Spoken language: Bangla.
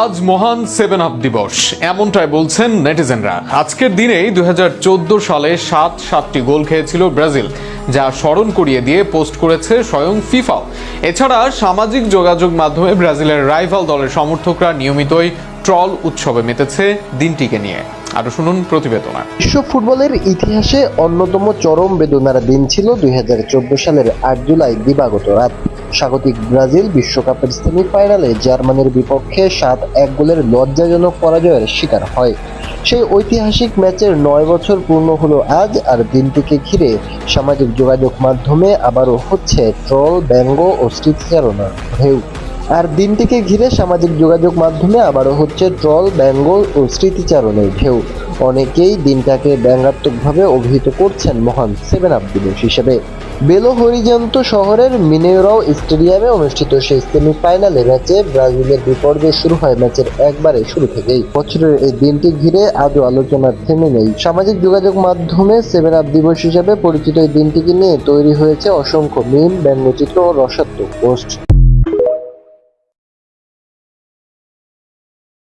আজ মহান 7 আপ দিবস এমনটাই বলছেন নেটিজেনরা। আজকের দিনেই 2014 সালে 7টি গোল খেয়েছিল ব্রাজিল, যা স্মরণ করিয়ে দিয়ে পোস্ট করেছে স্বয়ং ফিফাও। এছাড়া সামাজিক যোগাযোগ মাধ্যমে ব্রাজিলের রাইভাল দলের সমর্থকরা নিয়মিতই ট্রল উৎসবে মেতেছে দিনটিকে নিয়ে। আরো শুনুন প্রতিবেদনা। বিশ্ব ফুটবলের ইতিহাসে অন্যতম চরম বেদনার দিন ছিল 2014 সালের 8 জুলাই দিবাগত রাত। স্বাগতিক ব্রাজিল বিশ্বকাপের সেমিফাইনালে জার্মানির বিপক্ষে 7-1 গোলের লজ্জাজনক পরাজয়ের শিকার হয়। সেই ঐতিহাসিক ম্যাচের 9 বছর পূর্ণ হলো আজ, আর দিনটিকে ঘিরে সামাজিক যোগাযোগ মাধ্যমে আবারও হচ্ছে ট্রল, ব্যঙ্গ ও স্মৃতিচারণার ঢেউ। স্মৃতিচারণের ঢেউ। অনেকেই দিনটাকে ব্যঙ্গাত্মকভাবে অভিহিত করছেন মহান 7 আপ দিবস হিসেবে। বেলো হরিজোন্তো শহরের মিনেইরাও স্টেডিয়ামে অনুষ্ঠিত সেই সেমিফাইনালে ম্যাচে ব্রাজিলের বিপর্যয় শুরু হয় ম্যাচের একবারে শুরু থেকেই। বছরের এই দিনটি ঘিরে আজও আলোচনা থেমে নেই। সামাজিক যোগাযোগ মাধ্যমে 7 আপ দিবস হিসেবে পরিচিত এই দিনটিকে নিয়ে তৈরি হয়েছে অসংখ্য মিম, ব্যঙ্গচিত্র ও রসাত্মক পোস্ট।